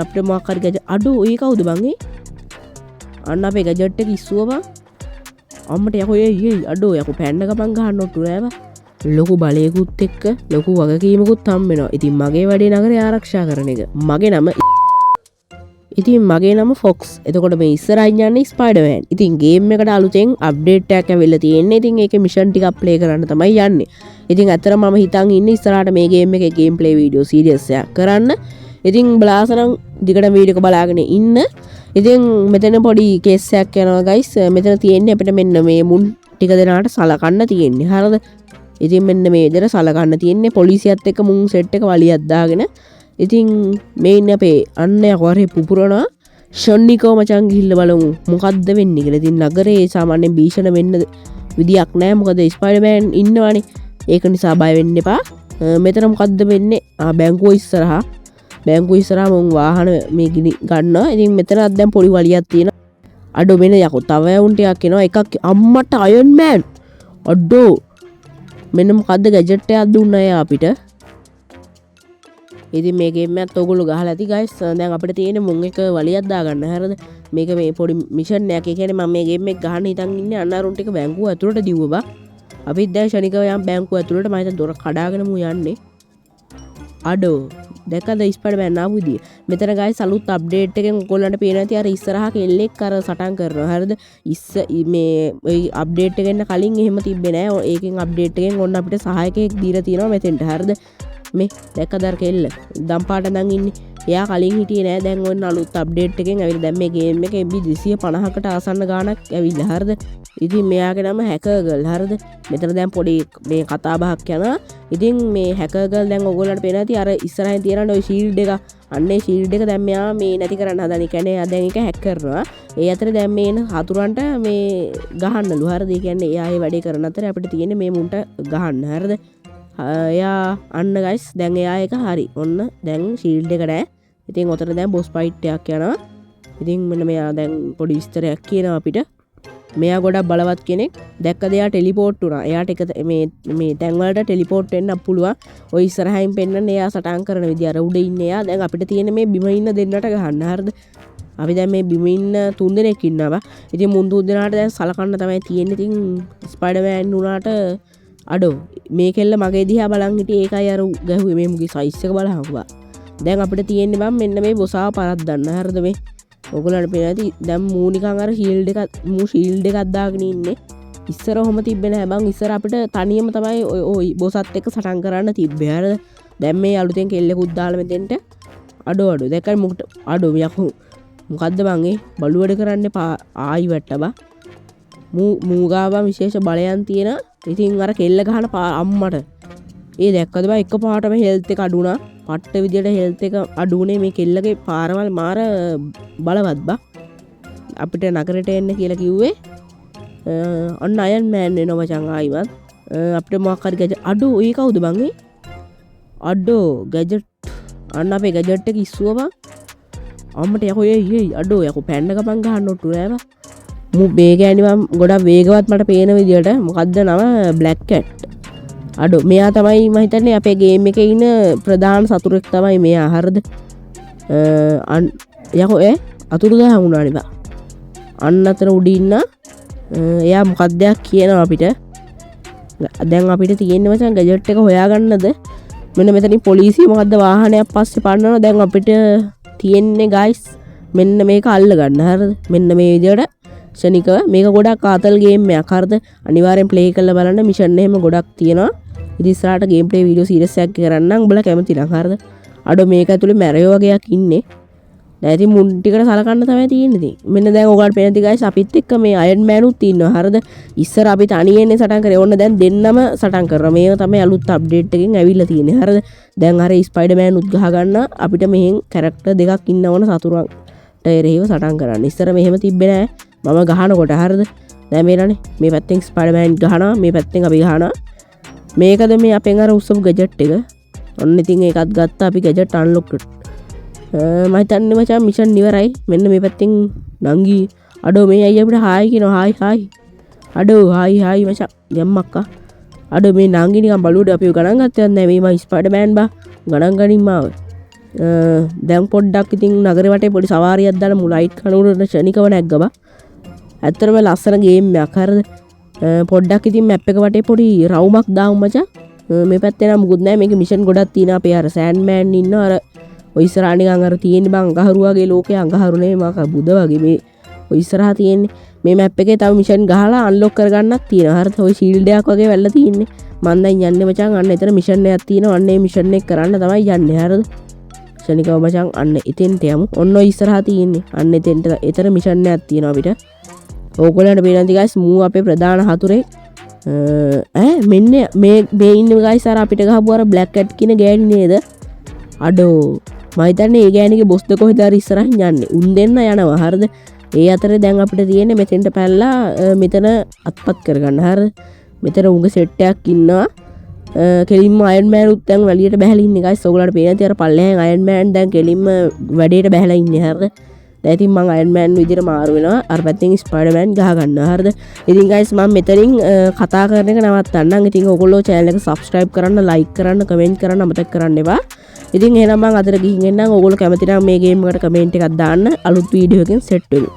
අපිට මොකක් හරි ගැජට් අඩෝ ඒ කවුද බං ඒ අන්න අපේ ගැජට් එක ඉස්සුවා බං අම්මට යකෝ ඒ අඩෝ යකෝ පැන්න ගමන් ගහන්න ඔට්ටු නෑ බං ලොකු බලයකුත් එක්ක ලොකු වගකීමකුත් හම්බෙනවා ඉතින් මගේ වැඩේ නගරය ආරක්ෂා කරන එක මගේ නම ඉතින් මගේ නම ෆොක්ස් එතකොට මේ ඉස්සරහින් යන්නේ ස්පයිඩර්මෑන් ඉතින් ගේම් එකට අලුතෙන් අප්ඩේට් එකක් ඇවිල්ලා තියෙන්නේ ඉතින් ඒකේ මිෂන් ටිකක් ප්ලේ කරන්න තමයි යන්නේ ඉතින් අතර මම හිතන් ඉන්නේ ඉස්සරහට මේ ගේම් එකේ ගේම් ප්ලේ වීඩියෝ සීරීස් එකක් කරන්න ඉතින් බලාසනම් දිගට වීඩියෝ එක බලාගෙන ඉන්න ඉතින් මෙතන පොඩි කේස් එකක් යනවා ගයිස් මෙතන තියෙන්නේ අපිට මෙන්න මේ මුන් ටික දෙනාට සලකන්න තියෙන්නේ හරිද ඉතින් මෙන්න මේ විදිහට සලකන්න තියෙන්නේ පොලිසියත් එක්ක මුන් සෙට් එක වලියක් දාගෙන ඉතින් මේ ඉන්නේ අපේ අන්නයා කොරේ පුපුරනවා ෂොන්නිකෝ මචං ගිහිල්ලා බලමු මොකද්ද වෙන්නේ කියලා. ඉතින් නගරේ සාමාන්‍යයෙන් භීෂණ වෙන්න විදියක් නැහැ මොකද ස්පයිඩර්මෑන් ඉන්නවනේ. ඒක නිසා බය වෙන්න එපා. මෙතන මොකද්ද වෙන්නේ? බැංකුව ඉස්සරහා මම වාහන මේ ගිනි ගන්නවා. ඉතින් මෙතනත් දැන් පොඩි වලියක් තියෙනවා. අඩෝ මෙන්න යකෝ තව වුන් ටිකක් එනවා. එකක් අම්මට අයන් මෑන්. අඩෝ මෙන්න මොකද්ද ගැජට් එකක් දුන්නා එයා අපිට. ඉතින් මේ ගේම් එකත් ඔයගොල්ලෝ ගහලා ඇති ගයිස්. දැන් අපිට තියෙන්නේ මුන් එක වලියක් දාගන්න. හරිද? මේක මේ පොඩි මිෂන් එකක්. ඒ කියන්නේ මම මේ ගේම් එක ගහන්න හිතන් ඉන්නේ අන්නාරුන් ටික බැංකුව ඇතුළට දිව්වා බා. අපිත් දැන් ශනිකව යම් බැංකුව ඇතුළට මම හිතන් දොර කඩාගෙන මු යන්නේ. අඩෝ දැක්කද ස්පයිඩර්මෑන් ආපු විදිය. මෙතන ගයිස් අලුත් අප්ඩේට් එකෙන් ඔයගොල්ලන්ට පේනවා ඇති අර ඉස්සරහා කෙල්ලෙක් අර සටන් කරනවා. හරිද? මේ ওই අප්ඩේට් එක එන්න කලින් එහෙම තිබ්බේ නෑ. ඒකෙන් අප්ඩේට් එකෙන් ඔන්න අපිට සහායකයෙක් දීලා තියෙනවා මෙතෙන්ට. හරිද? මේ දැක්කද අර කෙල්ල දම්පාට දැන් ඉන්නේ. එයා කලින් හිටියේ නෑ. දැන් ඔන්න අලුත් අප්ඩේට් එකෙන් ඇවිල්ලා දැන් මේ ගේම් එකේ MB 250කට ආසන්න ගාණක් ඇවිල්ලා. හරිද? ඉතින් මෙයාගේ නම හැකර් ගර්ල්. හරිද? මෙතන දැන් පොඩි මේ කතා බහක් යනවා. ඉතින් මේ හැකර් ගර්ල් දැන් ඔයගොල්ලන්ට පේනවා ඇති අර ඉස්සරහින් තියෙන ඔය ෂීල්ඩ් එක. අන්නේ ෂීල්ඩ් එක දැන් මෙයා මේ නැති කරන්න හදන. ඒ කියන්නේ එයා දැන් ඒක හැක් කරනවා. ඒ අතර දැන් මේ එන හතුරන්ට මේ ගහන්නලු. හරිද? ඒ කියන්නේ එයා ඒ වැඩේ කරන අතර අපිට තියෙන්නේ මේ මුන්ට ගහන්න. හරිද? එයා අන්න ගයිස් දැන් එයා එක හරි ඔන්න දැන් ශීල්ඩ් එක නෑ ඉතින් ඔතන දැන් බොස් ෆයිට් එකක් යනවා ඉතින් මෙන්න මෙයා දැන් පොඩි විස්තරයක් කියනවා අපිට මෙයා ගොඩක් බලවත් කෙනෙක් දැක්කද එයා ටෙලිපෝට් වුණා එයාට එක මේ තැන් වලට ටෙලිපෝට් වෙන්න පුළුවන් ඔය ඉස්සරහින් පෙන්නන්නේ එයා සටන් කරන විදිය අර උඩ ඉන්නේ එයා දැන් අපිට තියෙන මේ බිම ඉන්න දෙන්නට ගහන්න හරිද අපි දැන් මේ බිම ඉන්න තුන් දෙනෙක් ඉන්නවා ඉතින් මුන් තුන් දෙනාට දැන් සලකන්න තමයි තියෙන්නේ ඉතින් ස්පයිඩර්මෑන් උනාට අඩෝ මේ කෙල්ල මගේ දිහා බලන් හිටියේ ඒකයි අර ගැහුවේ මේ මුගේ සයිස් එක බලහංවා දැන් අපිට තියෙන්නේ බම් මෙන්න මේ බොසාව පරද්දන්න හරිද මේ ඔයගොල්ලන්ට පේනවා ඇති දැන් මූ නිකන් අර ෂීල්ඩ් එකක් දාගෙන ඉන්නේ ඉස්සර ඔහම තිබ්බේ නැහැ බං ඉස්සර අපිට තනියම තමයි ඔය බොසත් එක්ක සටන් කරන්න තිබ්බේ හරිද දැන් මේ අලුතෙන් කෙල්ලෙකුත් දාලා මෙතෙන්ට අඩෝ දැක්කම මොකට අඩෝ යකෝ මොකද්ද බං ඒ බලුවඩ කරන්න ආයි වැට්ටා බා මූගාව විශේෂ බලයන් තියෙන ඉතින් අර කෙල්ල ගහන අම්මට ඒ දැක්කද බා එක පාටම හෙල්ත් එක අඩුණා පට්ට විදියට හෙල්ත් එක අඩුනේ මේ කෙල්ලගේ පාරවල් මාර බලවත් බා අපිට නගරයට එන්න කියලා කිව්වේ අන්න අයන් මෑන් වෙනවා මචං ආයිවත් අපිට මොකක් හරි ගැජට් අඩෝ ඒ කවුද බං ඒ අඩෝ ගැජට් අන්න අපේ ගැජට් එක ඉස්සුවා බං අම්මට යකෝ ඒ අඩෝ යකෝ පැන්න ගමන් ගහන්න ඔට්ටු නෑ බා මු බේගෑනි මම ගොඩක් වේගවත් මට පේන විදියට මොකද්ද නම බ්ලැක් කැට් අඩෝ මෙයා තමයි මම හිතන්නේ අපේ ගේම් එකේ ඉන්න ප්‍රධාන සතුරෙක් තමයි මෙයා හරිද යකෝ අතුරුදහන් වුණානේ බා අන්න අතන උඩ ඉන්න එයා මොකක්ද කියනවා අපිට දැන් අපිට තියෙන්නේ මචං ගැජට් එක හොයාගන්නද මෙන්න මෙතනින් පොලිසිය මොකද්ද වාහනයක් පස්සේ පන්නනවා දැන් අපිට තියෙන්නේ ගයිස් මෙන්න මේක අල්ල ගන්න හරිද මෙන්න මේ විදියට ශනිකව මේක ගොඩක් ආතල් ගේම් එකක් හරිද අනිවාර්යෙන් ප්ලේ කරලා බලන්න මිෂන් එහෙම ගොඩක් තියෙනවා ඉතින් ඉස්සරහට ගේම් ප්ලේ වීඩියෝ සීරීස් එකක් කරන්නම් උඹලා කැමති නම් හරිද අඩෝ මේක ඇතුලේ මැරයෝ වගේක් ඉන්නේ දැන් ඉතින් මුන් ටිකට සලකන්න තමයි තියෙන්නේ ඉතින් මෙන්න දැන් ඔයගොල්ලන්ට පේනති ගයිස් අපිත් එක්ක මේ අයන් මෑනුත් ඉන්නවා හරිද ඉස්සර අපි තනියෙන්නේ සටන් කරේ ඕන්න දැන් දෙන්නම සටන් කරනවා මේක තමයි අලුත් අප්ඩේට් එකෙන් ඇවිල්ලා තියෙන්නේ හරිද දැන් අර ස්පයිඩර්මෑන් උත් ගහ ගන්න අපිට මෙහෙන් කැරක්ටර් දෙකක් ඉන්න ඕන සතුරන්ට එරෙහිව සටන් කරන්න ඉස්සර මෙහෙම තිබ්බේ නෑ මම ගහනකොට හරිද දැන් මේලානේ මේ පැත්තෙන් ස්පයිඩර්මෑන් ගහනවා මේ පැත්තෙන් අපි ගහනවා මේකද මේ අපෙන් අර උස්සපු ගැජට් එක ඔන්න ඉතින් ඒකත් ගත්තා අපි ගැජට් අන්ලොක් මම හිතන්නේ මචං මිෂන් ඉවරයි මෙන්න මේ පැත්තෙන් නංගි අඩෝ මේ අයියා අපිට හායි කියනවා හායි අඩෝ හායි මචං යම්මක්කා අඩෝ මේ නංගි නිකන් බලුවට අපිව ගණන් ගත්තේ නැහැ මේ මම ස්පයිඩර්මෑන් බා ගණන් ගනින් මාව දැන් පොඩ්ඩක් ඉතින් නගරේ වටේ පොඩි සවාරියක් දාලා මුලයිට් කනුරට ශනිකව නැග්ගවා. ඇත්තටම ලස්සන ගේම් එකක් හරිද. පොඩ්ඩක් ඉතින් මැප් එක වටේ පොඩි රවුමක් දාමු මචං. මේ පැත්තේ නම් මුකුත් නැහැ. මේකේ මිෂන් ගොඩක් තියෙනවා. අපේ අර සෑන්ඩ්මෑන් ඉන්නවා. අර ඔය ඉස්සරහා නිකන් අර තියෙන්නේ බං අඟහරු වගේ ලෝකේ අඟහරු නෙමෙයි මාක බුද වගේ මේ ඔය ඉස්සරහා තියෙන්නේ. මේ මැප් එකේ තව මිෂන් ගහලා අන්ලොක් කරගන්නත් තියෙනවා. හරිද? ඔය ෂීල්ඩ් එකක් වගේ වැල්ලා තියෙන්නේ. මම දැන් යන්නේ මචං අන්න එතන මිෂන් එකක් තියෙනවා. අන්න ඒ මිෂන් එක කරන්න තමයි යන්නේ. හරිද? ශනිකව මචං අන්න එතෙන්ට යමු. ඔන්න ඔය ඉස්සරහා තියෙන්නේ. අන්න එතෙන්ට එතන මිෂන් එකක් තියෙනවා අපිට. ඕගොල්ලන්ට පේනවා ඉතින් guys මූ අපේ ප්‍රධාන හතුරේ මෙන්න මේ ඉන්න guys අර අපිට ගහපු අර බ්ලැක් කැට් කියන ගෑණි නේද? අඩෝ මම හිතන්නේ ඒ ගෑණිගේ බොස් ද කොහෙද අර ඉස්සරහින් යන්නේ. උන් දෙන්න යනවා. හරිද? ඒ අතරේ දැන් අපිට තියෙන්නේ මෙතෙන්ට පැනලා මෙතන අත්පත් කරගන්න. හරිද? මෙතන උගේ සෙට් එකක් ඉන්නවා. කෙලින්ම අයන් මෑන් උත් දැන් වැලියට බහැලා ඉන්නේ guys. ඔයගොල්ලන්ට පේනවා ඉතින් අර පල්ලෙහාන් අයන් මෑන් දැන් කෙලින්ම වැඩේට බහැලා ඉන්නේ. හරිද? දැන් ඉතින් මම අයන් මෑන් විදිහට මාරු වෙනවා. අර පැත්තෙන් ස්පයිඩර්මෑන් ගහ ගන්නවා. හරිද? ඉතින් guys මම මෙතනින් කතා කරන එක නවත්තන්නම්. ඉතින් ඔයගොල්ලෝ channel එක subscribe කරන්න, like කරන්න, comment කරන්න අමතක කරන්න එපා. ඉතින් එහෙනම් මම අදට ගිහින් එන්නම්. ඔයගොල්ලෝ කැමති නම් මේ game එකට comment එකක් දාන්න. අලුත් වීඩියෝ එකකින් set වෙමු.